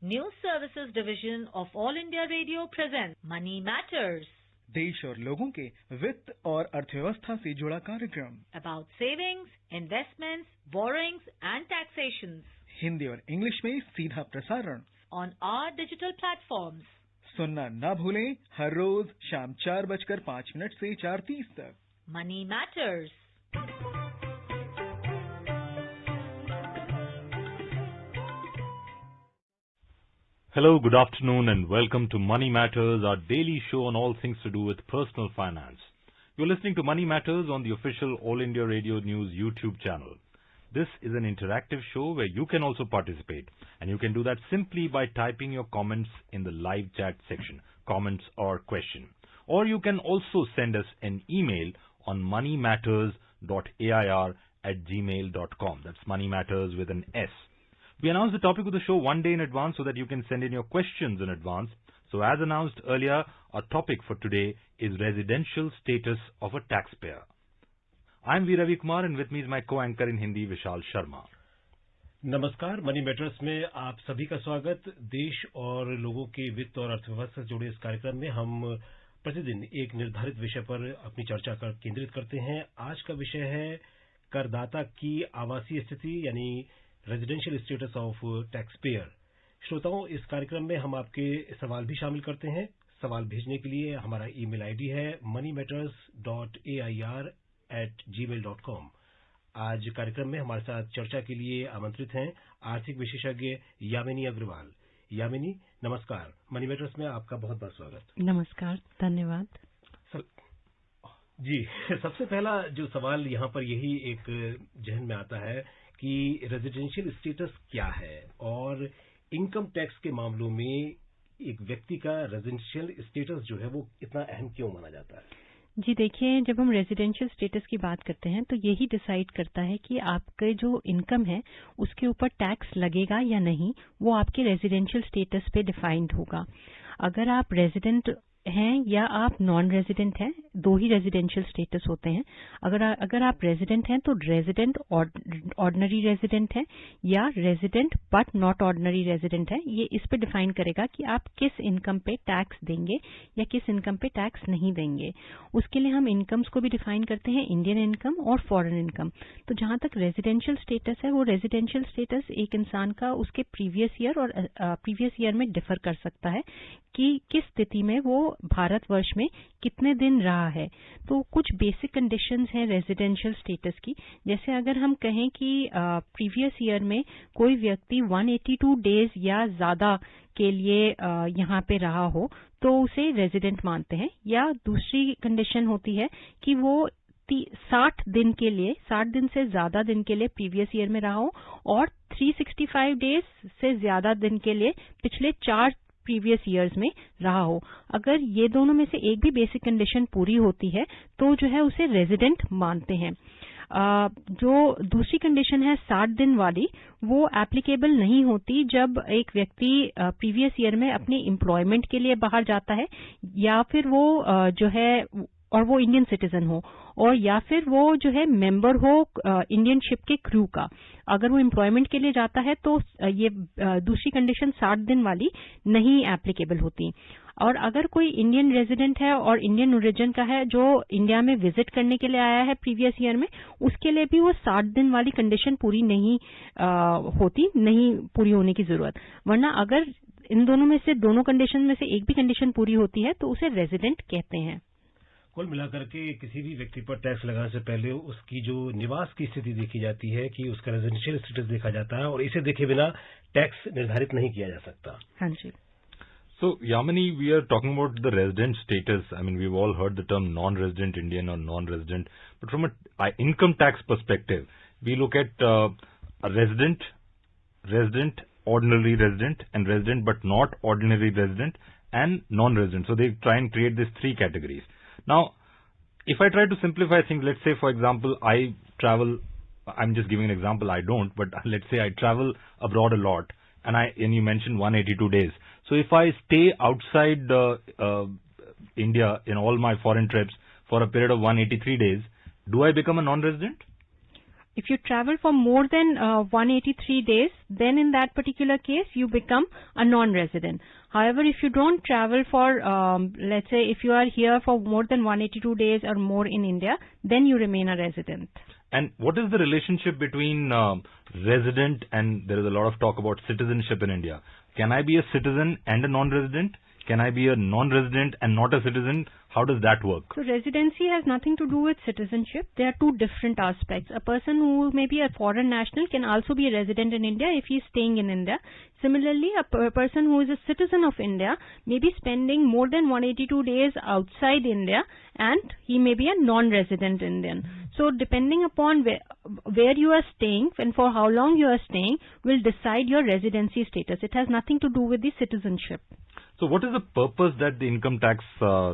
News Services Division of All India Radio presents Money Matters. देश और लोगों के वित्त और अर्थव्यवस्था से जुड़ा कार्यक्रम About savings, investments, borrowings and taxations. Hindi और इंग्लिश में सीधा प्रसारण On our digital platforms. सुनना ना भूलें हर रोज शाम 4:05 से 4:30 तक. Money Matters. Hello, good afternoon and welcome to Money Matters, our daily show on all things to do with personal finance. You're listening to Money Matters on the official All India Radio News YouTube channel. This is an interactive show where you can also participate, and you can do that simply by typing your comments in the live chat section, comments or question. Or you can also send us an email on moneymatters.air@gmail.com. That's moneymatters with an S. We announce the topic of the show one day in advance so that you can send in your questions in advance. So as announced earlier, our topic for today is residential status of a taxpayer. I'm Ravi Kumar and with me is my co-anchor in Hindi, Vishal Sharma. नमस्कार, money matters में आप सभी का स्वागत। देश और लोगों के वित्त और अर्थव्यवस्था से जुड़े इस कार्यक्रम में हम प्रतिदिन एक निर्धारित विषय पर अपनी चर्चा केंद्रित करते हैं। आज का विषय है करदाता की आवासीय स्थिति यानी residential status of tax payer. श्रोताओं, इस कार्यक्रम में हम आपके सवाल भी शामिल करते हैं। सवाल भेजने के लिए हमारा ईमेल आईडी है moneymatters.air@gmail.com। आज कार्यक्रम में हमारे साथ चर्चा के लिए आमंत्रित हैं आर्थिक विशेषज्ञ यामिनी अग्रवाल। यामिनी, नमस्कार। मनी मैटर्स में आपका बहुत बहुत स्वागत। नमस्कार, धन्यवाद। जी, सबसे पहला जो सवाल यहाँ पर यही एक जहन में आता है कि रेजिडेंशियल स्टेटस क्या है और इनकम टैक्स के मामलों में एक व्यक्ति का रेजिडेंशियल स्टेटस जो है वो इतना अहम क्यों माना जाता है? जी देखिए, जब हम रेजिडेंशियल स्टेटस की बात करते हैं तो यही डिसाइड करता है कि आपके जो इनकम है उसके ऊपर टैक्स लगेगा या नहीं, वो आपके रेजिडेंशियल स्टेटस पे डिफाइंड होगा। अगर आप रेजिडेंट हैं या आप नॉन रेजिडेंट हैं, दो ही रेजिडेंशियल स्टेटस होते हैं। अगर आप रेजिडेंट हैं तो रेजिडेंट ऑर्डिनरी रेजिडेंट है या resident but not ordinary resident है। ये इस पे डिफाइन करेगा कि आप किस इनकम पे टैक्स देंगे या किस इनकम पे टैक्स नहीं देंगे। उसके लिए हम इनकम्स को भी डिफाइन करते हैं, इंडियन इनकम और फॉरेन इनकम। तो जहां तक रेजिडेंशियल स्टेटस है, वो रेजिडेंशियल स्टेटस एक इंसान का उसके प्रीवियस ईयर में डिफर कर सकता है कि किस स्थिति में वो भारतवर्ष में कितने दिन रहा है। तो कुछ बेसिक कंडीशंस हैं रेजिडेंशियल स्टेटस की। जैसे अगर हम कहें कि प्रीवियस ईयर में कोई व्यक्ति 182 डेज या ज्यादा के लिए यहाँ पे रहा हो तो उसे रेजिडेंट मानते हैं। या दूसरी कंडीशन होती है कि वो 60 दिन से ज्यादा दिन के लिए प्रीवियस ईयर में रहा हो और 365 डेज से ज्यादा दिन के लिए पिछले 4 प्रीवियस ईयर्स में रहा हो। अगर ये दोनों में से एक भी बेसिक कंडीशन पूरी होती है तो जो है उसे रेजिडेंट मानते हैं। जो दूसरी कंडीशन है 60 दिन वाली, वो एप्लीकेबल नहीं होती जब एक व्यक्ति प्रीवियस ईयर में अपनी एम्प्लॉयमेंट के लिए बाहर जाता है या फिर वो जो है और वो इंडियन सिटीजन हो और या फिर वो जो है मेंबर हो इंडियन शिप के क्रू का। अगर वो एम्प्लॉयमेंट के लिए जाता है तो ये दूसरी कंडीशन 60 दिन वाली नहीं एप्लीकेबल होती। और अगर कोई इंडियन रेजिडेंट है और इंडियन ओरिजिन का है जो इंडिया में विजिट करने के लिए आया है प्रीवियस ईयर में, उसके लिए भी वो 60 दिन वाली कंडीशन पूरी नहीं पूरी होने की जरूरत। वरना अगर इन दोनों में से दोनों कंडीशन में से एक भी कंडीशन पूरी होती है तो उसे रेजिडेंट कहते हैं। कुल मिलाकर के किसी भी व्यक्ति पर टैक्स लगाने से पहले उसकी जो निवास की स्थिति देखी जाती है कि उसका रेजिडेंशियल स्टेटस देखा जाता है और इसे देखे बिना टैक्स निर्धारित नहीं किया जा सकता। हाँ जी। So, Yamini, we are talking about the resident status. I mean, we've all heard the term non-resident Indian or non-resident. But from an income tax perspective, we look at a resident, ordinary resident, and resident but not ordinary resident, and non-resident. So, they try and create these three categories. Now, if I try to simplify things, let's say, for example, I travel, I'm just giving an example, I don't, but let's say I travel abroad a lot, and you mentioned 182 days. So if I stay outside India in all my foreign trips for a period of 183 days, do I become a non-resident? If you travel for more than 183 days, then in that particular case, you become a non-resident. However, if you don't travel for, let's say, if you are here for more than 182 days or more in India, then you remain a resident. And what is the relationship between resident and there is a lot of talk about citizenship in India? Can I be a citizen and a non-resident? Can I be a non-resident and not a citizen? How does that work? So residency has nothing to do with citizenship. There are two different aspects. A person who may be a foreign national can also be a resident in India if he is staying in India. Similarly, a person who is a citizen of India may be spending more than 182 days outside India and he may be a non-resident Indian. So depending upon where you are staying and for how long you are staying will decide your residency status. It has nothing to do with the citizenship. So what is the purpose that the income tax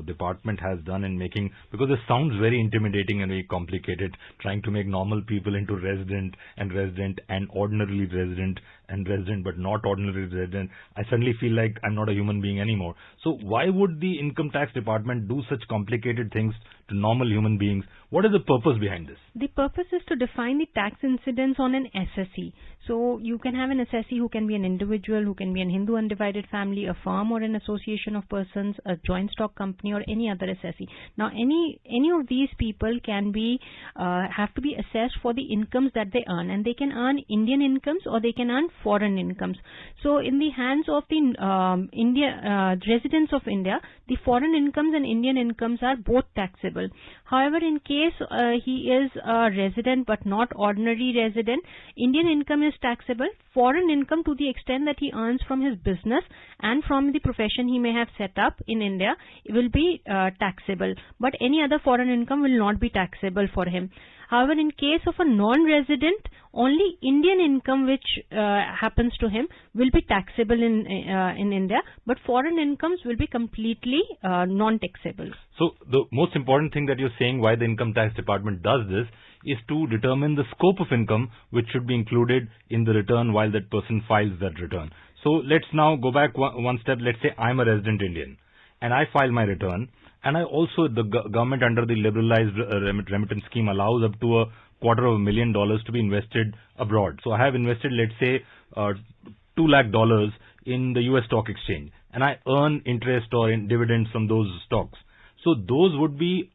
department has done in making, because it sounds very intimidating and very complicated, trying to make normal people into resident and ordinarily resident and resident but not ordinary resident. I suddenly feel like I'm not a human being anymore. So why would the income tax department do such complicated things to normal human beings? What is the purpose behind this? The purpose is to define the tax incidence on an assessee. So you can have an assessee who can be an individual, who can be an Hindu undivided family, a firm or an association of persons, a joint stock company or any other assessee. Now any of these people can be have to be assessed for the incomes that they earn, and they can earn Indian incomes or they can earn foreign incomes. So in the hands of the residents of India, the foreign incomes and Indian incomes are both taxable. However, in case he is a resident but not ordinary resident, Indian income is taxable. Foreign income, to the extent that he earns from his business and from the profession he may have set up in India, will be taxable. But any other foreign income will not be taxable for him. However, in case of a non-resident, only Indian income which happens to him will be taxable in India, but foreign incomes will be completely non-taxable. So the most important thing that you're saying why the income tax department does this is to determine the scope of income which should be included in the return while that person files that return. So let's now go back one step. Let's say I'm a resident Indian and I file my return. And I also, the government under the liberalized remittance scheme allows up to $250,000 to be invested abroad. So I have invested, let's say, $2 lakh in the US stock exchange, and I earn interest or in dividends from those stocks. So those would be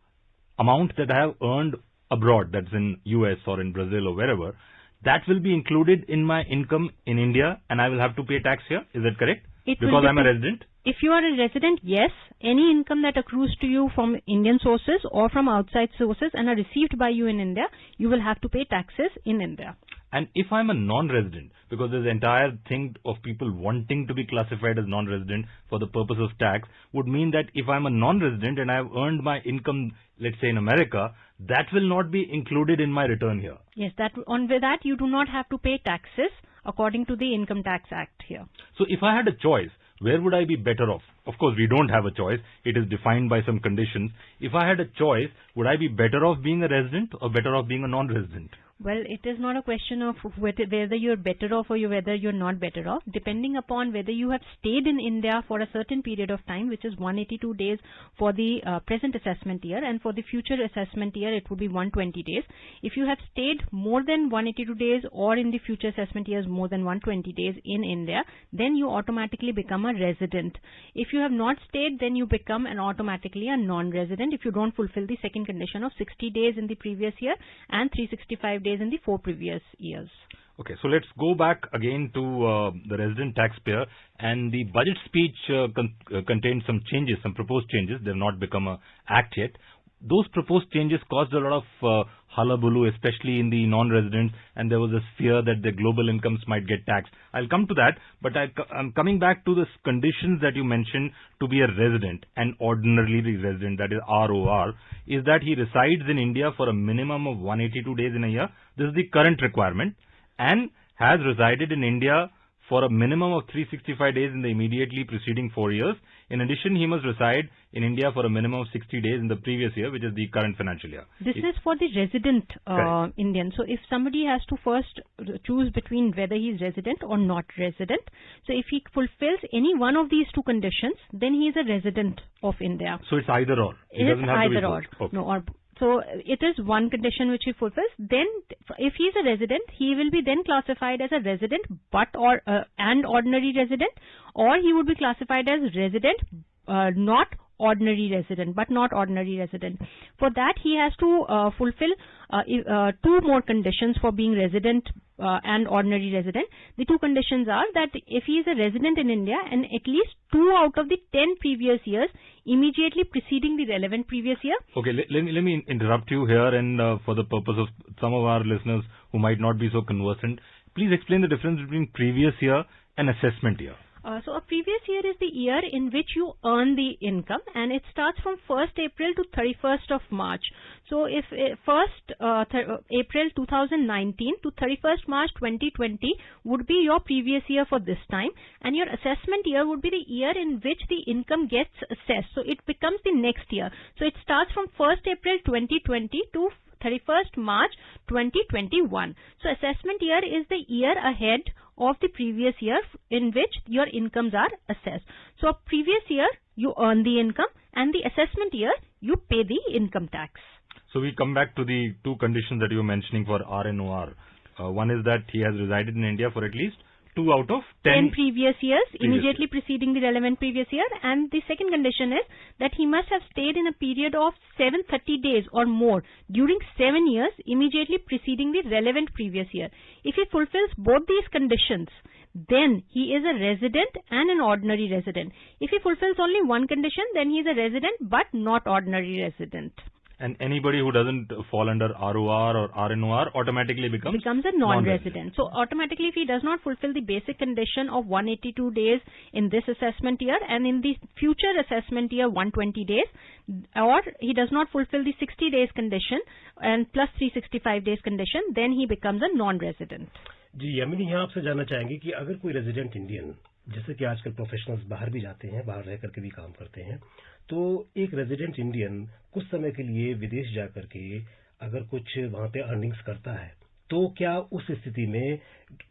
amount that I have earned abroad, that's in US or in Brazil or wherever. That will be included in my income in India, and I will have to pay tax here. Is that correct? Because I'm a resident? If you are a resident, yes. Any income that accrues to you from Indian sources or from outside sources and are received by you in India, you will have to pay taxes in India. And if I'm a non-resident, because there's an entire thing of people wanting to be classified as non-resident for the purpose of tax, would mean that if I'm a non-resident and I've earned my income, let's say in America, that will not be included in my return here. Yes, with that you do not have to pay taxes according to the Income Tax Act here. So if I had a choice, where would I be better off? Of course, we don't have a choice. It is defined by some conditions. If I had a choice, would I be better off being a resident or better off being a non-resident? Well, it is not a question of whether you're better off or whether you're not better off. Depending upon whether you have stayed in India for a certain period of time, which is 182 days for the present assessment year, and for the future assessment year, it would be 120 days. If you have stayed more than 182 days or in the future assessment years more than 120 days in India, then you automatically become a resident. If you have not stayed, then you become automatically a non-resident if you don't fulfill the second condition of 60 days in the previous year and 365 days in the 4 previous years. Okay, so let's go back again to the resident taxpayer, and the budget speech contained some changes, some proposed changes. They have not become an act yet. Those proposed changes caused a lot of hullabaloo, especially in the non-residents, and there was a fear that the global incomes might get taxed. I'll come to that, but I'm coming back to the conditions that you mentioned to be a resident, an ordinarily resident, that is ROR, is that he resides in India for a minimum of 182 days in a year. This is the current requirement, and has resided in India for a minimum of 365 days in the immediately preceding 4 years. In addition, he must reside in India for a minimum of 60 days in the previous year, which is the current financial year. This is for the resident Indian. So if somebody has to first choose between whether he is resident or not resident, so if he fulfills any one of these two conditions, then he is a resident of India. So it's either or. It is either or. Okay. No, or so it is one condition which he fulfills. Then, if he is a resident, he will be then classified as a resident and ordinary resident, or he would be classified as resident not ordinary resident, but not ordinary resident. For that, he has to fulfill two more conditions for being resident and ordinary resident. The two conditions are that if he is a resident in India and at least 2 out of the 10 previous years immediately preceding the relevant previous year. Okay, let me interrupt you here, and for the purpose of some of our listeners who might not be so conversant, please explain the difference between previous year and assessment year. So a previous year is the year in which you earn the income, and it starts from 1st April to 31st of March. So if 1st April 2019 to 31st March 2020 would be your previous year for this time, and your assessment year would be the year in which the income gets assessed. So it becomes the next year. So it starts from 1st April 2020 to 31st March 2021. So assessment year is the year ahead of the previous year in which your incomes are assessed. So previous year you earn the income, and the assessment year you pay the income tax. So we come back to the two conditions that you were mentioning for RNOR. One is that he has resided in India for at least 2 out of 10 previous years immediately preceding the relevant previous year, and the second condition is that he must have stayed in a period of 730 days or more during 7 years immediately preceding the relevant previous year. If he fulfills both these conditions, then he is a resident and an ordinary resident. If he fulfills only one condition, then he is a resident but not ordinary resident. And anybody who doesn't fall under ROR or RNOR automatically becomes a non-resident. So automatically, if he does not fulfill the basic condition of 182 days in this assessment year, and in the future assessment year 120 days, or he does not fulfill the 60 days condition and plus 365 days condition, then he becomes a non-resident. जी यामिनी, यहाँ आपसे जानना चाहेंगे कि अगर कोई resident Indian, जैसे कि आजकल प्रोफेशनल्स बाहर भी जाते हैं, बाहर रह करके भी काम करते हैं, तो एक रेजिडेंट इंडियन कुछ समय के लिए विदेश जाकर के अगर कुछ वहां पे अर्निंग्स करता है, तो क्या उस स्थिति में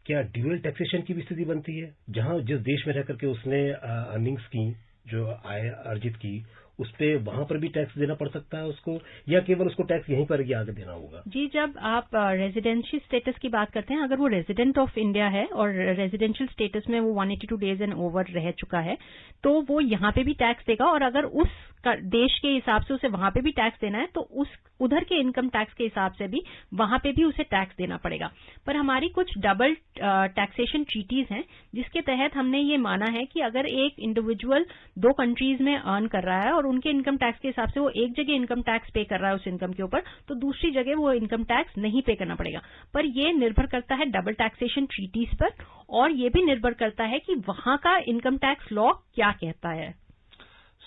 क्या ड्यूअल टैक्सेशन की भी स्थिति बनती है, जहां जिस देश में रह करके उसने अर्निंग्स की, जो आय अर्जित की, उस पे वहां पर भी टैक्स देना पड़ सकता है उसको, या केवल उसको टैक्स यहीं पर ही आगे देना होगा? जी, जब आप रेजिडेंशियल स्टेटस की बात करते हैं, अगर वो रेजिडेंट ऑफ इंडिया है और रेजिडेंशियल स्टेटस में वो 182 डेज एंड ओवर रह चुका है, तो वो यहाँ पे भी टैक्स देगा, और अगर उस देश के हिसाब से उसे वहां पे भी टैक्स देना है, तो उस उधर के इनकम टैक्स के हिसाब से भी वहां पे भी उसे टैक्स देना पड़ेगा। पर हमारी कुछ डबल टैक्सेशन ट्रीटीज हैं, जिसके तहत हमने ये माना है कि अगर एक इंडिविजुअल 2 कंट्रीज में अर्न कर रहा है और उनके इनकम टैक्स के हिसाब से वो एक जगह इनकम टैक्स पे कर रहा है उस इनकम के ऊपर, तो दूसरी जगह वो इनकम टैक्स नहीं पे करना पड़ेगा। पर ये निर्भर करता है डबल टैक्सेशन ट्रीटीज पर, और ये भी निर्भर करता है कि वहां का इनकम टैक्स लॉ क्या कहता है।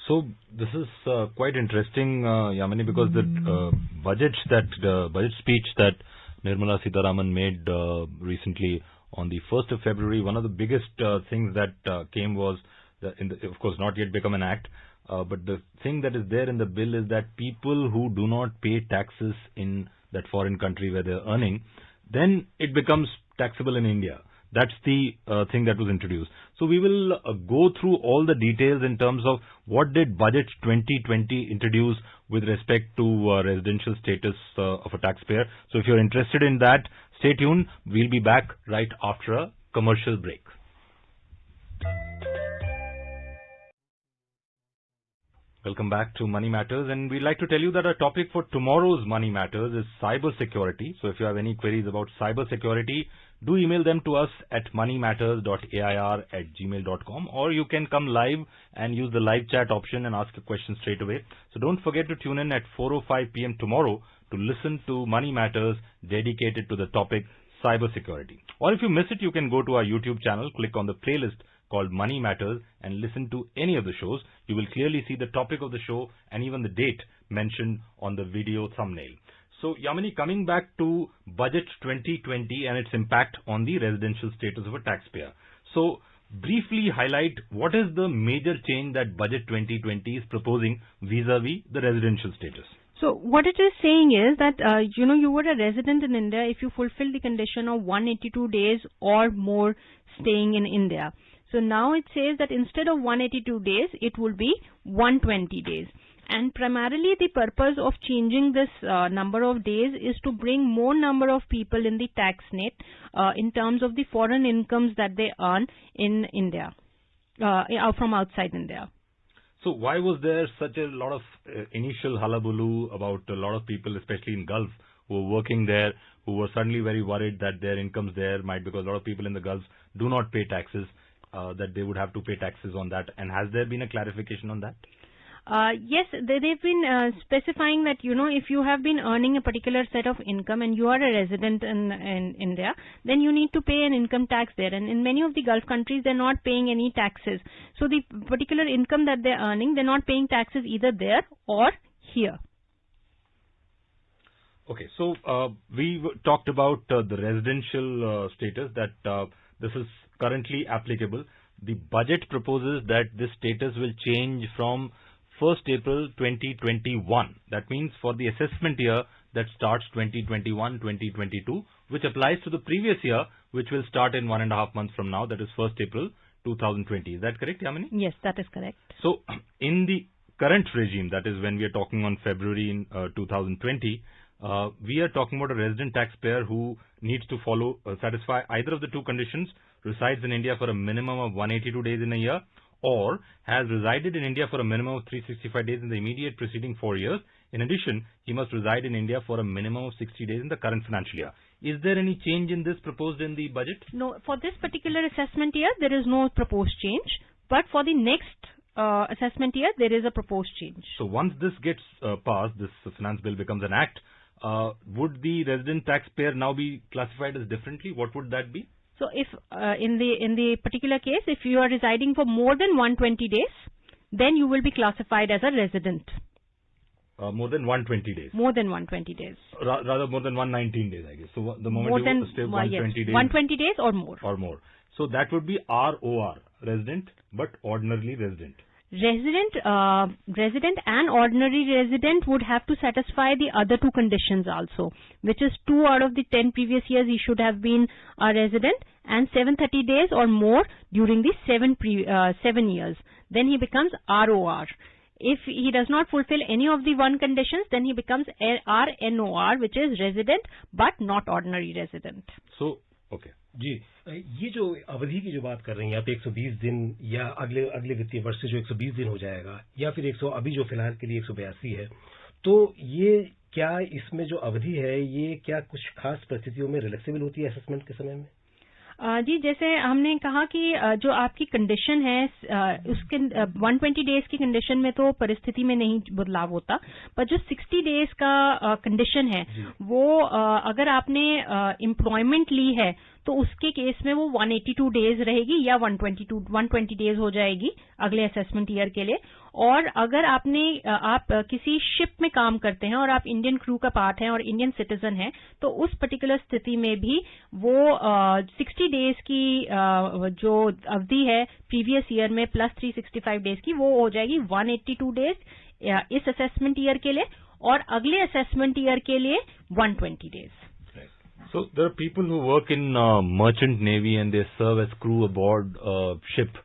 So this is quite interesting, Yamini, because the budget speech that Nirmala Sitharaman made recently on the 1st of February, one of the biggest things that came was, of course, not yet become an act, but the thing that is there in the bill is that people who do not pay taxes in that foreign country where they're earning, then it becomes taxable in India. That's the thing that was introduced. So we will go through all the details in terms of what did Budget 2020 introduce with respect to residential status of a taxpayer. So if you're interested in that, stay tuned. We'll be back right after a commercial break. Welcome back to Money Matters, and we'd like to tell you that our topic for tomorrow's Money Matters is cyber security. So if you have any queries about cyber security, do email them to us at moneymatters.air@gmail.com, or you can come live and use the live chat option and ask a question straight away. So don't forget to tune in at 4:05 p.m. tomorrow to listen to Money Matters dedicated to the topic cyber security. Or if you miss it, you can go to our YouTube channel, click on the playlist called Money Matters and listen to any of the shows. You will clearly see the topic of the show and even the date mentioned on the video thumbnail. So, Yamini, coming back to Budget 2020 and its impact on the residential status of a taxpayer. So, briefly highlight what is the major change that Budget 2020 is proposing vis-a-vis the residential status. So what it is saying is that, you were a resident in India if you fulfill the condition of 182 days or more staying in India. So now it says that instead of 182 days, it will be 120 days. And primarily the purpose of changing this number of days is to bring more number of people in the tax net in terms of the foreign incomes that they earn in India, from outside India. So why was there such a lot of initial hullabaloo about a lot of people, especially in Gulf, who were working there, who were suddenly very worried that their incomes there might, because a lot of people in the Gulf do not pay taxes, that they would have to pay taxes on that. And has there been a clarification on that? Yes, they've been specifying that, if you have been earning a particular set of income and you are a resident in India, then you need to pay an income tax there. And in many of the Gulf countries, they're not paying any taxes. So the particular income that they're earning, they're not paying taxes either there or here. Okay, so we talked about the residential status, that this is currently applicable. The budget proposes that this status will change from 1st April 2021. That means for the assessment year that starts 2021-2022, which applies to the previous year, which will start in 1.5 months from now, that is 1st April 2020. Is that correct, Yamini? Yes, that is correct. So in the current regime, that is when we are talking on February in 2020, we are talking about a resident taxpayer who needs to satisfy either of the two conditions: resides in India for a minimum of 182 days in a year, or has resided in India for a minimum of 365 days in the immediate preceding 4 years. In addition, he must reside in India for a minimum of 60 days in the current financial year. Is there any change in this proposed in the budget? No, for this particular assessment year, there is no proposed change. But for the next assessment year, there is a proposed change. So once this gets passed, this finance bill becomes an act, would the resident taxpayer now be classified as differently? What would that be? So if in the particular case, if you are residing for more than 120 days, then you will be classified as a resident. More than 120 days. More than 120 days. Rather more than 119 days, I guess. So the moment you stay 120 days. 120 days or more. Or more. So that would be ROR, resident, but ordinarily resident. Resident and ordinary resident would have to satisfy the other two conditions also, which is 2 out of the 10 previous years he should have been a resident, and 730 days or more during the 7 years. Then he becomes ROR. If he does not fulfill any of the one conditions, then he becomes RNOR, which is resident but not ordinary resident. So, okay. जी, ये जो अवधि की जो बात कर रही हैं आप, 120 दिन या अगले वित्तीय वर्ष से जो 120 दिन हो जाएगा, या फिर अभी जो फिलहाल के लिए 182 है, तो ये क्या इसमें जो अवधि है ये क्या कुछ खास परिस्थितियों में रिलैक्सेबल होती है असेसमेंट के समय में? जी, जैसे हमने कहा कि जो आपकी कंडीशन है उसके 120 डेज की कंडीशन में तो परिस्थिति में नहीं बदलाव होता, पर जो 60 डेज का कंडीशन है वो अगर आपने एम्प्लॉयमेंट ली है तो उसके केस में वो 182 डेज रहेगी या 120 डेज हो जाएगी अगले असेसमेंट ईयर के लिए। और अगर आप किसी शिप में काम करते हैं और आप इंडियन क्रू का पार्ट हैं और इंडियन सिटीजन हैं, तो उस पर्टिकुलर स्थिति में भी वो 60 डेज की जो अवधि है प्रीवियस ईयर में प्लस 365 डेज की, वो हो जाएगी 182 डेज इस असेसमेंट ईयर के लिए, और अगले असेसमेंट ईयर के लिए 120 days. So there are people who work in merchant navy and they serve as crew aboard ship,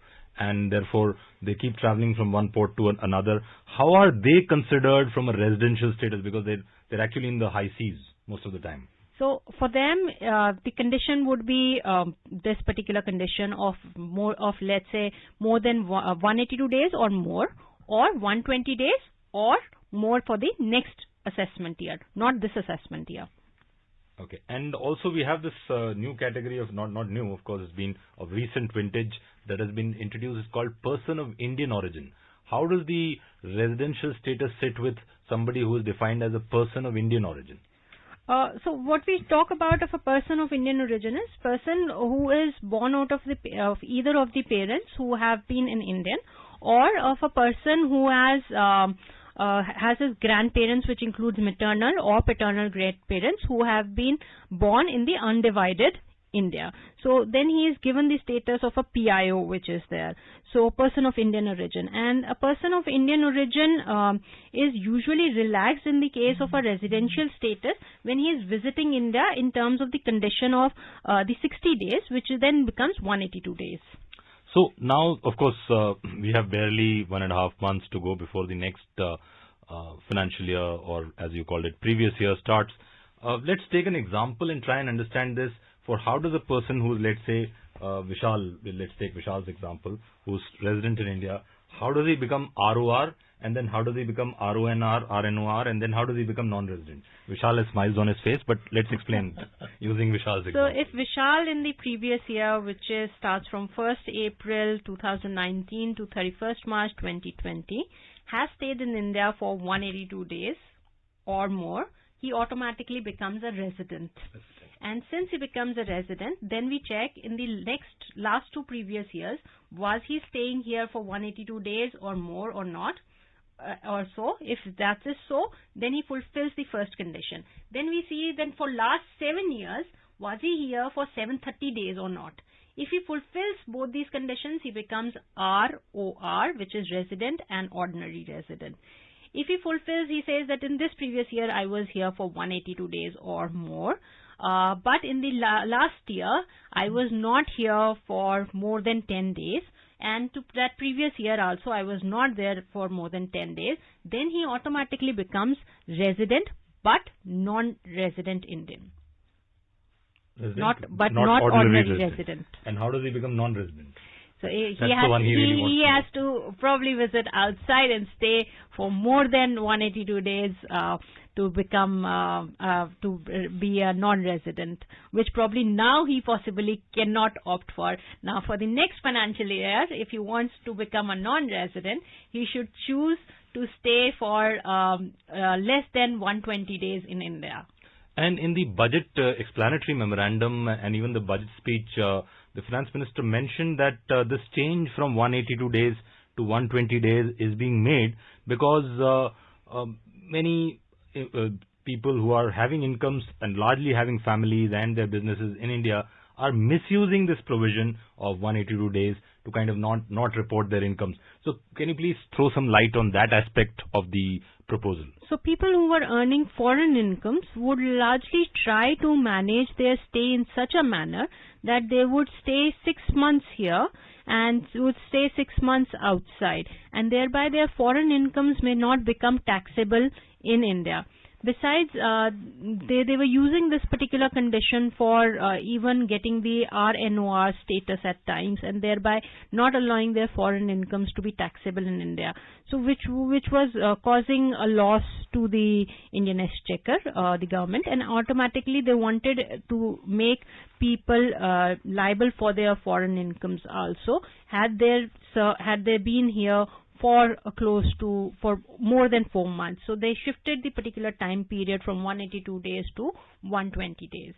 and therefore they keep traveling from one port to another. How are they considered from a residential status, because they're actually in the high seas most of the time? So for them, the condition would be this particular condition of let's say more than 182 days or more, or 120 days or more for the next assessment year, not this assessment year. Okay, and also we have this new category of, not new, of course, it's been of recent vintage that has been introduced. It's called person of Indian origin. How does the residential status sit with somebody who is defined as a person of Indian origin? So what we talk about of a person of Indian origin is person who is born out of either of the parents who have been in Indian, or of a person who has his grandparents, which includes maternal or paternal grandparents, who have been born in the undivided India. So then he is given the status of a PIO, which is there. So person of Indian origin. And a person of Indian origin is usually relaxed in the case of a residential status when he is visiting India in terms of the condition of the 60 days, which then becomes 182 days. So now, of course, we have barely 1.5 months to go before the next financial year, or as you called it, previous year starts. Let's take an example and try and understand this. For how does a person who's, let's say, Vishal, let's take Vishal's example, who's resident in India, how does he become ROR, and then how does he become RONR, RNOR, and then how does he become non-resident? Vishal has smiles on his face, but let's explain using Vishal's example. So if Vishal in the previous year, which starts from 1st April 2019 to 31st March 2020, has stayed in India for 182 days or more, he automatically becomes a resident. And since he becomes a resident, then we check in the last two previous years, was he staying here for 182 days or more or not? Or so. If that is so, then he fulfills the first condition. Then we see then for last 7 years, was he here for 730 days or not? If he fulfills both these conditions, he becomes ROR, which is resident and ordinary resident. If he fulfills, he says that in this previous year, I was here for 182 days or more. But in the last year, I was not here for more than 10 days. And to that previous year also, I was not there for more than 10 days. Then he automatically becomes resident, but non-resident Indian. Not ordinary resident. And how does he become non-resident? So he has to probably visit outside and stay for more than 182 days to become to be a non-resident, which probably now he possibly cannot opt for. Now for the next financial year, if he wants to become a non-resident, he should choose to stay for less than 120 days in India. And in the budget explanatory memorandum and even the budget speech, the finance minister mentioned that this change from 182 days to 120 days is being made because many people who are having incomes and largely having families and their businesses in India are misusing this provision of 182 days to kind of not report their incomes. So can you please throw some light on that aspect of the proposal? So people who were earning foreign incomes would largely try to manage their stay in such a manner that they would stay 6 months here and would stay 6 months outside, and thereby their foreign incomes may not become taxable in India. Besides, they were using this particular condition for even getting the RNOR status at times, and thereby not allowing their foreign incomes to be taxable in India. So which was causing a loss to the Indian Exchequer, the government, and automatically they wanted to make people liable for their foreign incomes also, had they been here for more than 4 months. So they shifted the particular time period from 182 days to 120 days.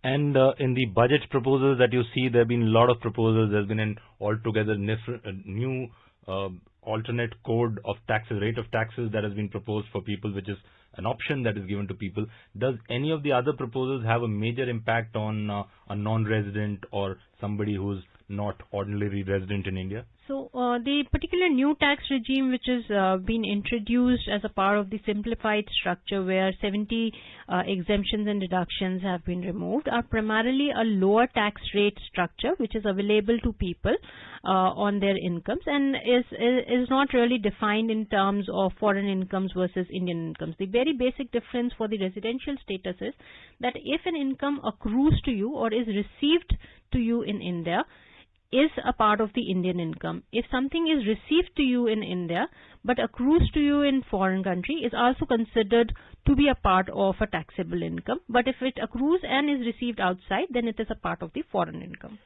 And in the budget proposals that you see, there have been a lot of proposals. There's been an altogether new alternate code of taxes, rate of taxes that has been proposed for people, which is an option that is given to people. Does any of the other proposals have a major impact on a non-resident or somebody who's not ordinarily resident in India? So the particular new tax regime which has been introduced as a part of the simplified structure, where 70 exemptions and deductions have been removed, are primarily a lower tax rate structure which is available to people on their incomes, and is not really defined in terms of foreign incomes versus Indian incomes. The very basic difference for the residential status is that if an income accrues to you or is received to you in India, is a part of the Indian income. If something is received to you in India but accrues to you in foreign country, is also considered to be a part of a taxable income. But if it accrues and is received outside, then it is a part of the foreign income.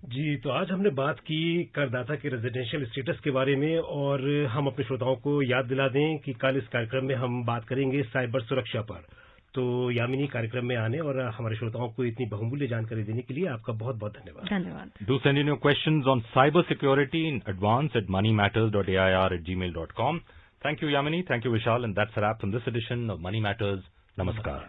जी, तो आज हमने बात की करदाता के residential status के बारे में, और हम अपने श्रोताओं को याद दिला दें कि कल इस कार्यक्रम में हम बात करेंगे साइबर सुरक्षा पर। तो यामिनी, कार्यक्रम में आने और हमारे श्रोताओं को इतनी बहुमूल्य जानकारी देने के लिए आपका बहुत बहुत धन्यवाद। धन्यवाद। Do send in your questions on cyber security in advance at moneymatters.air@gmail.com. Thank you, Yamini. Thank you, Vishal. And that's a wrap from this edition of Money Matters. Namaskar.